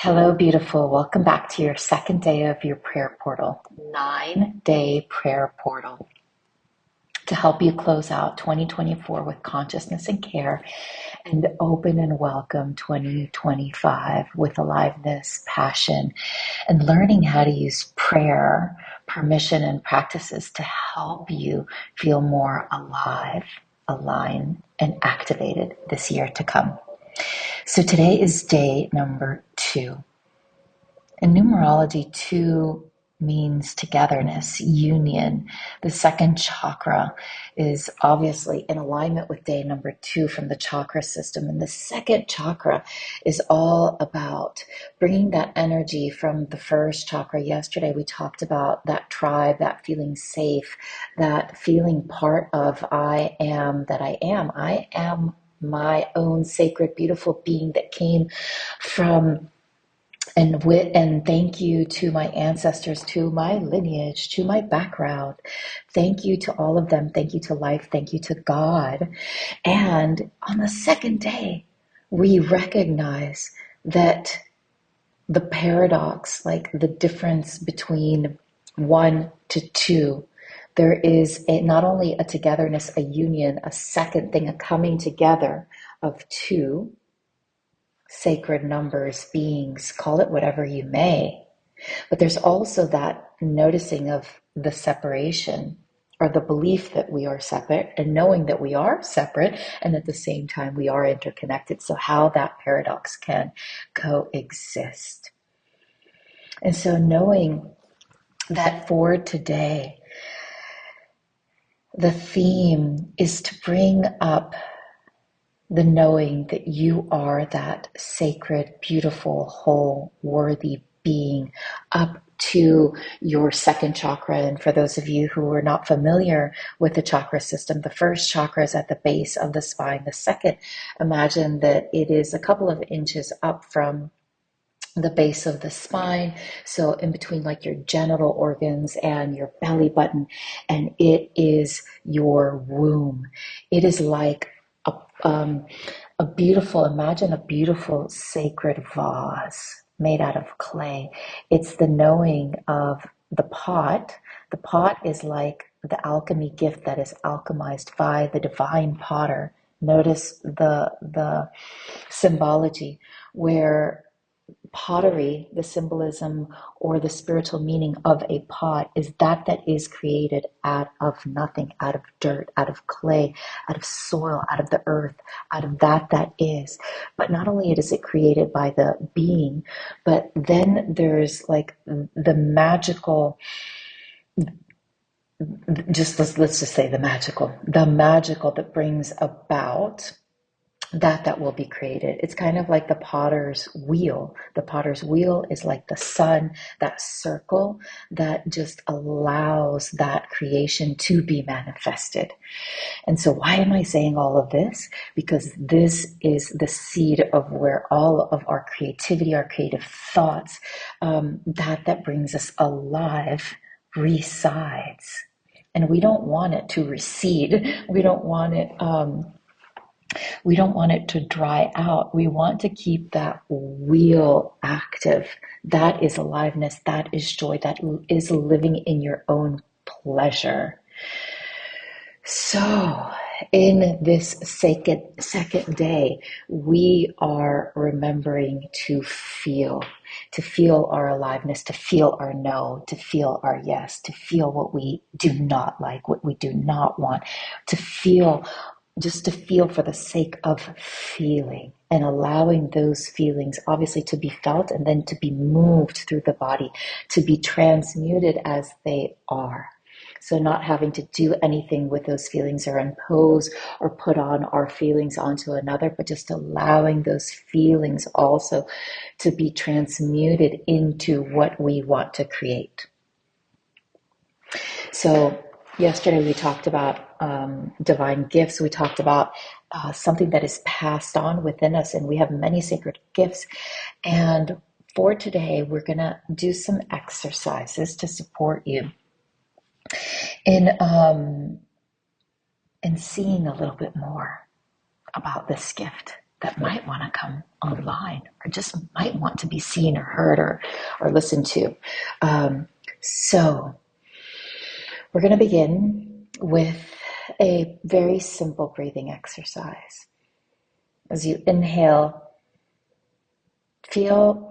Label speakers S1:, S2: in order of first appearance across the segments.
S1: Hello, beautiful. Welcome back to your second day of your prayer portal, 9-day prayer portal to help you close out 2024 with consciousness and care and open and welcome 2025 with aliveness, passion, and learning how to use prayer, permission, and practices to help you feel more alive, aligned, and activated this year to come. So today is day number 2. In numerology, 2 means togetherness, union. The second chakra is obviously in alignment with day number 2 from the chakra system. And the second chakra is all about bringing that energy from the first chakra. Yesterday, we talked about that tribe, that feeling safe, that feeling part of I am that I am. I am my own sacred, beautiful being that came from and thank you to my ancestors, to my lineage, to my background. Thank you to all of them. Thank you to life. Thank you to God. And on the second day, we recognize that the paradox, like the difference between 1 to 2, there is not only a togetherness, a union, a second thing, a coming together of 2 sacred numbers, beings, call it whatever you may. But there's also that noticing of the separation or the belief that we are separate and knowing that we are separate and at the same time we are interconnected. So how that paradox can coexist. And so knowing that for today, the theme is to bring up the knowing that you are that sacred, beautiful, whole, worthy being up to your second chakra. And for those of you who are not familiar with the chakra system, the first chakra is at the base of the spine. The second, imagine that it is a couple of inches up from the base of the spine, so in between like your genital organs and your belly button, and it is your womb. It is like a beautiful, imagine a beautiful sacred vase made out of clay. It's the knowing of the pot. The pot is like the alchemy gift that is alchemized by the divine potter. Notice the symbology where pottery, the symbolism or the spiritual meaning of a pot is that is created out of nothing, out of dirt, out of clay, out of soil, out of the earth, out of that is. But not only is it created by the being, but then there's like the magical, just let's just say the magical that brings about that will be created. It's kind of like the potter's wheel. The potter's wheel is like the sun, that circle that just allows that creation to be manifested. And so why am I saying all of this? Because this is the seed of where all of our creativity, our creative thoughts, that brings us alive resides. And we don't want it to recede. We don't want it to dry out. We want to keep that wheel active. That is aliveness. That is joy. That is living in your own pleasure. So, in this second day, we are remembering to feel our aliveness, to feel our no, to feel our yes, to feel what we do not like, what we do not want, to feel for the sake of feeling and allowing those feelings obviously to be felt and then to be moved through the body, to be transmuted as they are. So not having to do anything with those feelings or impose or put on our feelings onto another, but just allowing those feelings also to be transmuted into what we want to create. So yesterday we talked about divine gifts. We talked about something that is passed on within us, and we have many sacred gifts. And for today, we're going to do some exercises to support you in seeing a little bit more about this gift that might want to come online or just might want to be seen or heard or listened to. So we're going to begin with a very simple breathing exercise. As you inhale, feel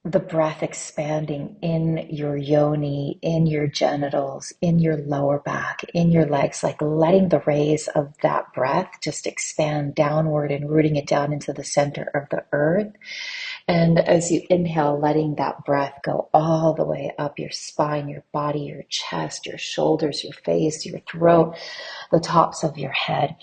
S1: the breath expanding in your yoni, in your genitals, in your lower back, in your legs, like letting the rays of that breath just expand downward and rooting it down into the center of the earth. And as you inhale, letting that breath go all the way up your spine, your body, your chest, your shoulders, your face, your throat, the tops of your head.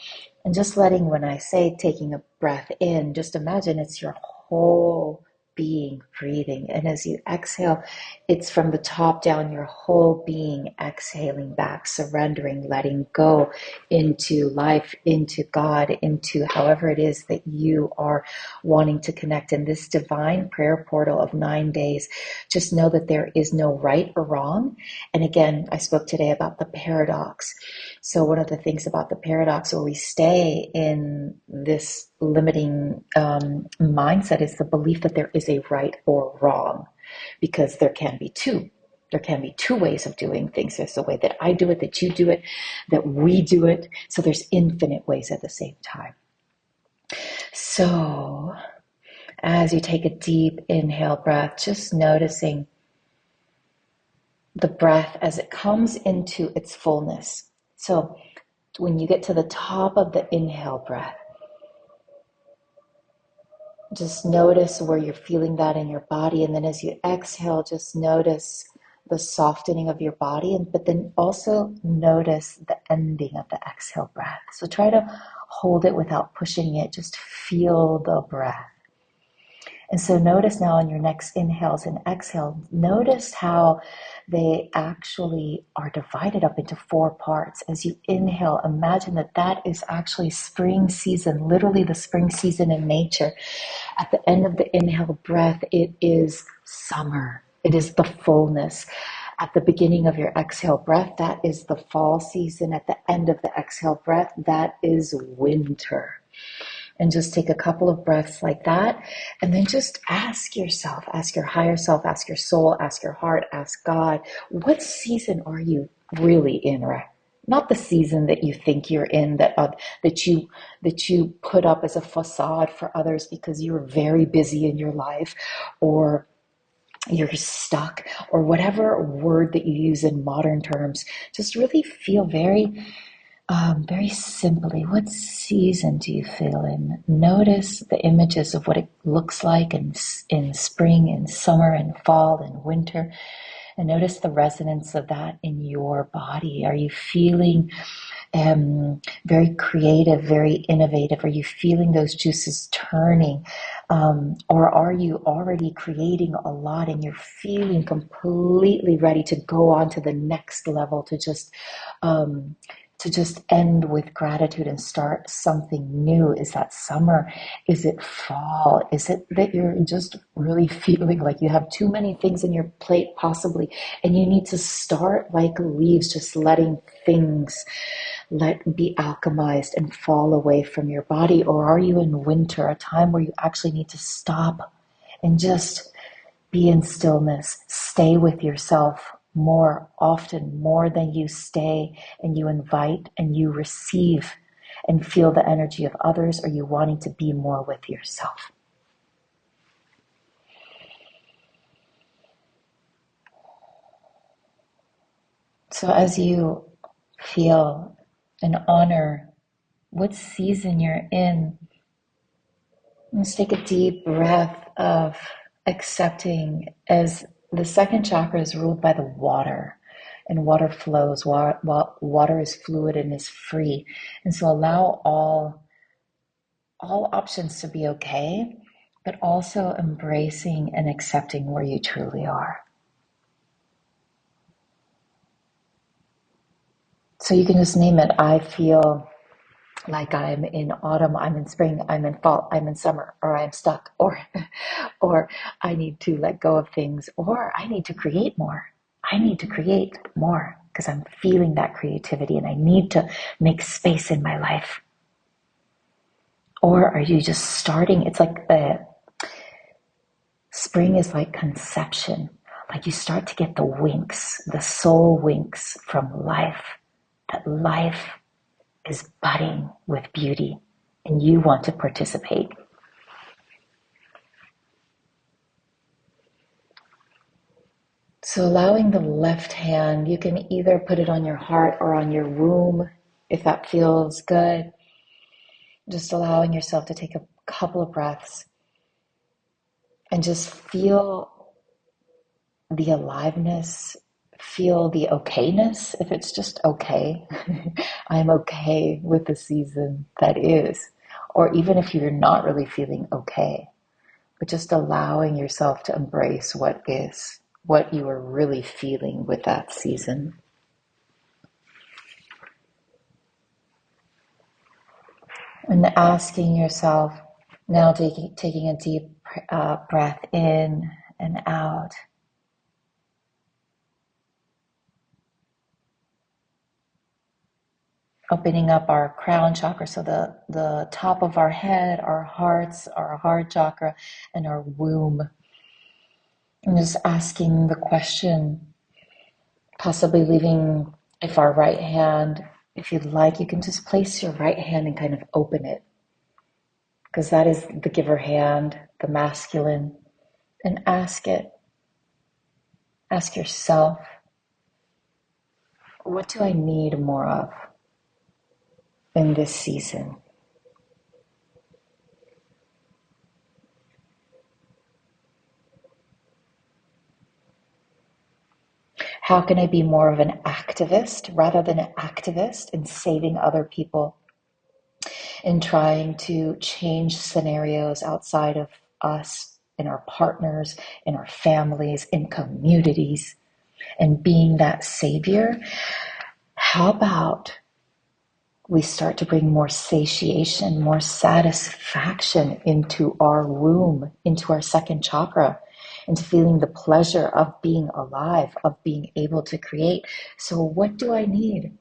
S1: And just letting, when I say taking a breath in, just imagine it's your whole being breathing. And as you exhale, it's from the top down, your whole being exhaling back, surrendering, letting go into life, into God, into however it is that you are wanting to connect. In this divine prayer portal of 9 days, just know that there is no right or wrong. And again, I spoke today about the paradox. So one of the things about the paradox, where we stay in this limiting mindset, is the belief that there is a right or wrong, because there can be two. There can be two ways of doing things. There's the way that I do it, that you do it, that we do it. So there's infinite ways at the same time. So as you take a deep inhale breath, just noticing the breath as it comes into its fullness. So when you get to the top of the inhale breath, just notice where you're feeling that in your body. And then as you exhale, just notice the softening of your body. But then also notice the ending of the exhale breath. So try to hold it without pushing it. Just feel the breath. And so notice now on your next inhales and exhales, notice how they actually are divided up into 4 parts. As you inhale, imagine that that is actually spring season, literally the spring season in nature. At the end of the inhale breath, it is summer. It is the fullness. At the beginning of your exhale breath, that is the fall season. At the end of the exhale breath, that is winter. And just take a couple of breaths like that. And then just ask yourself, ask your higher self, ask your soul, ask your heart, ask God, what season are you really in, right? Not the season that you think you're in, that you put up as a facade for others because you're very busy in your life, or you're stuck, or whatever word that you use in modern terms. Just really feel very simply, what season do you feel in? Notice the images of what it looks like in spring, in summer, in fall, in winter. And notice the resonance of that in your body. Are you feeling very creative, very innovative? Are you feeling those juices turning? Or are you already creating a lot and you're feeling completely ready to go on to the next level, to just end with gratitude and start something new? Is that summer? Is it fall? Is it that you're just really feeling like you have too many things in your plate possibly, and you need to start like leaves, just letting things be alchemized and fall away from your body? Or are you in winter, a time where you actually need to stop and just be in stillness, stay with yourself more often, more than you stay and you invite and you receive and feel the energy of others? Are you wanting to be more with yourself? So as you feel and honor what season you're in, let's take a deep breath of accepting, as the second chakra is ruled by the water, and water flows. Water is fluid and is free. And so allow all options to be okay, but also embracing and accepting where you truly are. So you can just name it. I feel like I'm in autumn, I'm in spring, I'm in fall, I'm in summer, or I'm stuck, or I need to let go of things, or I need to create more. I need to create more because I'm feeling that creativity and I need to make space in my life. Or are you just starting? It's like the spring is like conception. Like you start to get the winks, the soul winks from life, that life is budding with beauty and you want to participate. So allowing the left hand, you can either put it on your heart or on your womb if that feels good. Just allowing yourself to take a couple of breaths and just feel the aliveness, feel the okayness, if it's just okay. I'm okay with the season that is. Or even if you're not really feeling okay, but just allowing yourself to embrace what is, what you are really feeling with that season. And asking yourself, now taking a deep breath in and out. Opening up our crown chakra, so the top of our head, our hearts, our heart chakra, and our womb. And just asking the question, possibly leaving, if our right hand, if you'd like, you can just place your right hand and kind of open it, because that is the giver hand, the masculine, and ask it. Ask yourself, what do I need more of in this season? How can I be more of an activist rather than an activist in saving other people, in trying to change scenarios outside of us, in our partners, in our families, in communities, and being that savior? How about we start to bring more satiation, more satisfaction into our womb, into our second chakra, into feeling the pleasure of being alive, of being able to create. So what do I need?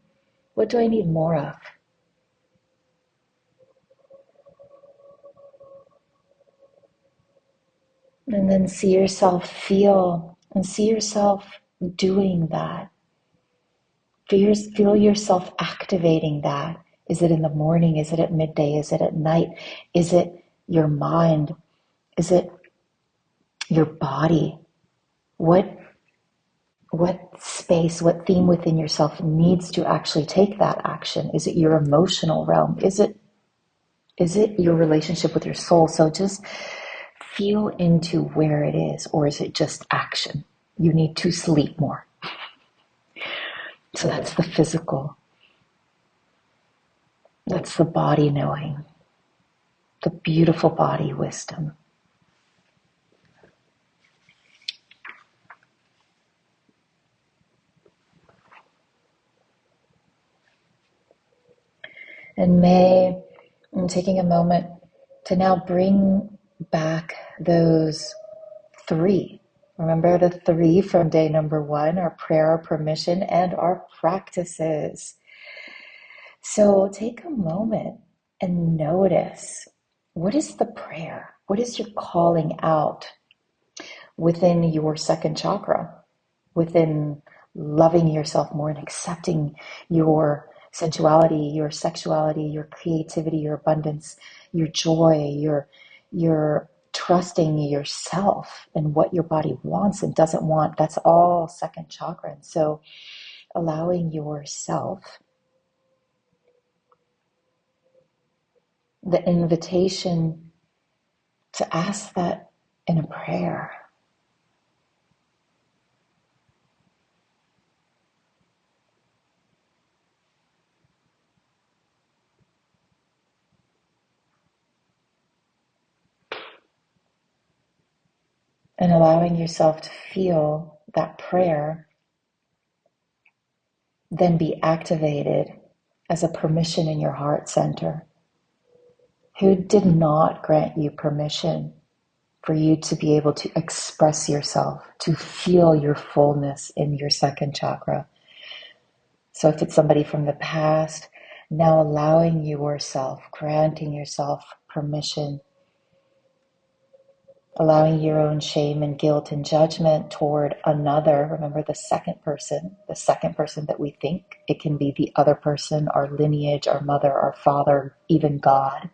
S1: What do I need more of? And then see yourself feel and see yourself doing that. Feel yourself activating that. Is it in the morning? Is it at midday? Is it at night? Is it your mind? Is it your body? What space, what theme within yourself needs to actually take that action? Is it your emotional realm? Is it your relationship with your soul? So just feel into where it is, or is it just action? You need to sleep more. So that's the physical. That's the body knowing, the beautiful body wisdom. And I'm taking a moment to now bring back those three. Remember the three from day number 1, our prayer, our permission, and our practices. So take a moment and notice, what is the prayer? What is your calling out within your second chakra? Within loving yourself more and accepting your sensuality, your sexuality, your creativity, your abundance, your joy, your trusting yourself and what your body wants and doesn't want. That's all second chakra. And so allowing yourself the invitation to ask that in a prayer. And allowing yourself to feel that prayer then be activated as a permission in your heart center. Who did not grant you permission for you to be able to express yourself, to feel your fullness in your second chakra? So if it's somebody from the past, now allowing yourself, granting yourself permission, allowing your own shame and guilt and judgment toward another. Remember the second person that we think. It can be the other person, our lineage, our mother, our father, even God.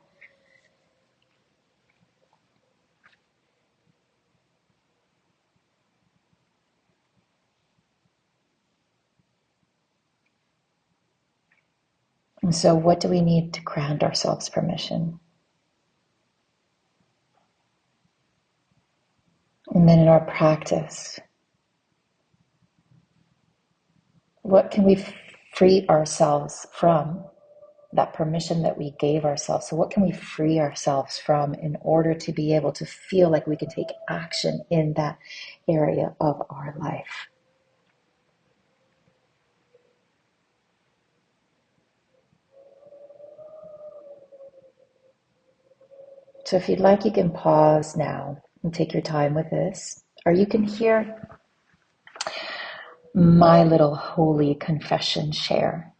S1: And so what do we need to grant ourselves permission? And then in our practice, what can we free ourselves from? That permission that we gave ourselves. So what can we free ourselves from in order to be able to feel like we can take action in that area of our life? So if you'd like, you can pause now and take your time with this, or you can hear my little holy confession share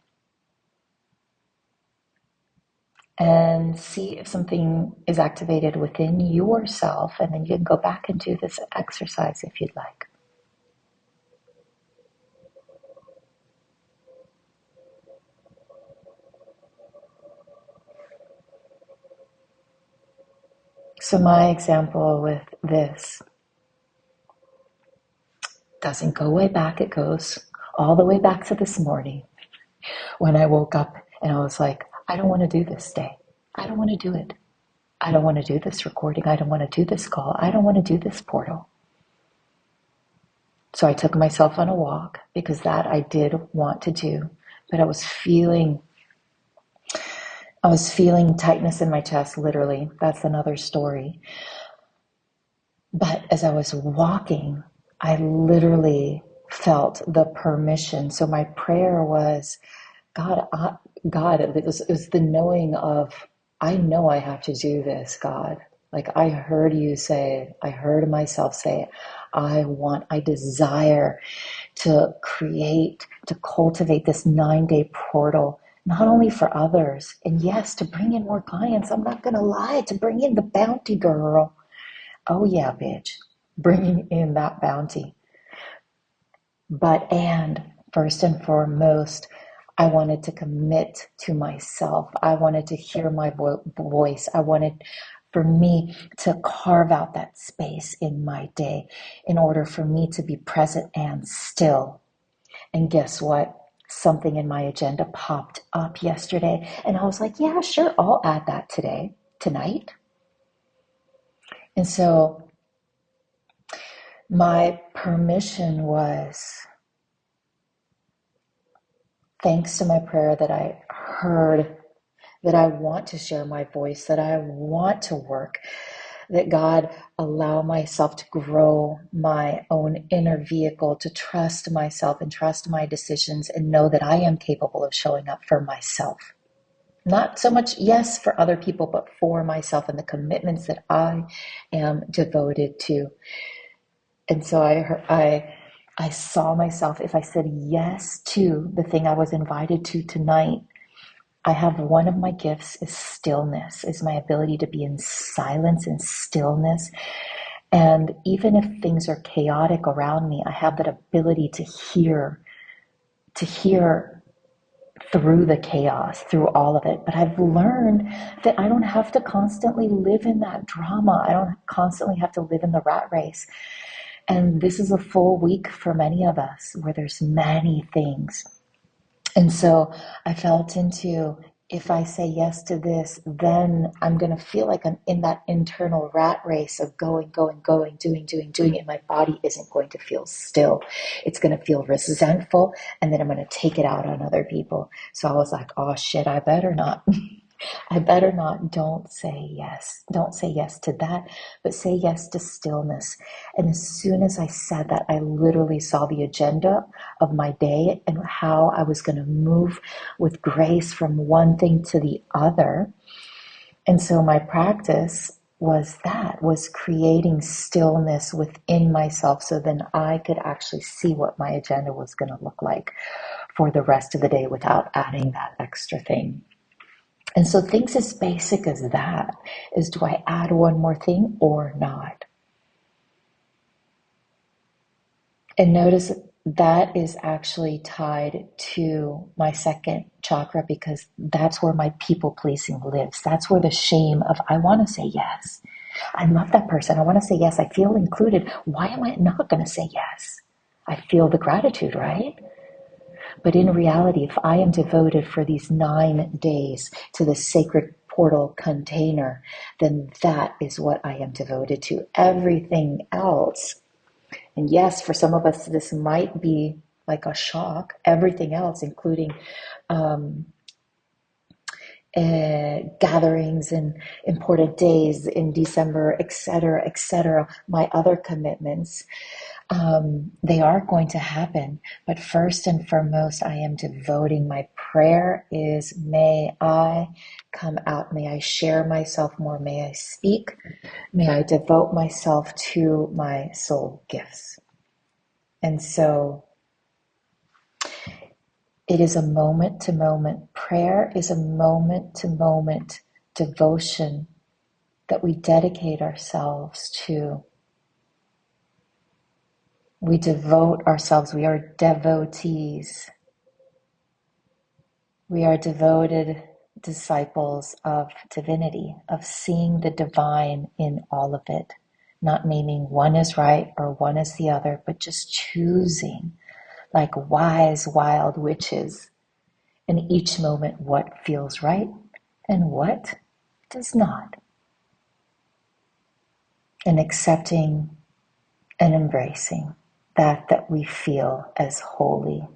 S1: and see if something is activated within yourself, and then you can go back and do this exercise if you'd like. So my example with this doesn't go way back. It goes all the way back to this morning when I woke up and I was like, I don't want to do this day. I don't want to do it. I don't want to do this recording. I don't want to do this call. I don't want to do this portal. So I took myself on a walk because that I did want to do, but I was feeling tightness in my chest, literally. That's another story. But as I was walking, I literally felt the permission. So my prayer was, God, it was the knowing of, I know I have to do this, God. Like I heard myself say, I desire to cultivate this 9-day portal, not only for others, and yes, to bring in more clients. I'm not going to lie, to bring in the bounty girl. Oh yeah, bitch, bringing in that bounty. And first and foremost, I wanted to commit to myself. I wanted to hear my voice. I wanted for me to carve out that space in my day in order for me to be present and still. And guess what? Something in my agenda popped up yesterday, and I was like, yeah, sure, I'll add that tonight. And so my permission was, thanks to my prayer that I heard, that I want to share my voice, that I want to work, that God allow myself to grow my own inner vehicle, to trust myself and trust my decisions and know that I am capable of showing up for myself. Not so much, yes, for other people, but for myself and the commitments that I am devoted to. And so I saw myself, if I said yes to the thing I was invited to tonight, I have one of my gifts is stillness, is my ability to be in silence and stillness. And even if things are chaotic around me, I have that ability to hear through the chaos, through all of it. But I've learned that I don't have to constantly live in that drama. I don't constantly have to live in the rat race. And this is a full week for many of us where there's many things. And so I felt into, if I say yes to this, then I'm going to feel like I'm in that internal rat race of going, doing, and my body isn't going to feel still. It's going to feel resentful, and then I'm going to take it out on other people. So I was like, oh shit, I better not. I better not. Don't say yes. Don't say yes to that, but say yes to stillness. And as soon as I said that, I literally saw the agenda of my day and how I was going to move with grace from one thing to the other. And so my practice was creating stillness within myself so then I could actually see what my agenda was going to look like for the rest of the day without adding that extra thing. And so things as basic as that is, do I add one more thing or not? And notice that is actually tied to my second chakra, because that's where my people pleasing lives. That's where the shame of, I want to say yes. I love that person. I want to say yes. I feel included. Why am I not going to say yes? I feel the gratitude, right? But in reality, if I am devoted for these 9 days to the sacred portal container, then that is what I am devoted to. Everything else, and yes, for some of us, this might be like a shock. Everything else, including gatherings and important days in December, etc., my other commitments, they are going to happen. But first and foremost, I am devoting. My prayer is, may I come out, may I share myself more, may I speak, may I devote myself to my soul gifts. And so it is a moment to moment. Prayer is a moment to moment devotion that we dedicate ourselves to. We devote ourselves. We are devotees. We are devoted disciples of divinity, of seeing the divine in all of it, not naming one is right or one is the other, but just choosing like wise, wild witches in each moment what feels right and what does not. And accepting and embracing that we feel as holy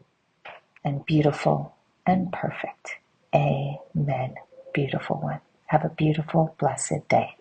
S1: and beautiful and perfect. Amen. Beautiful one. Have a beautiful, blessed day.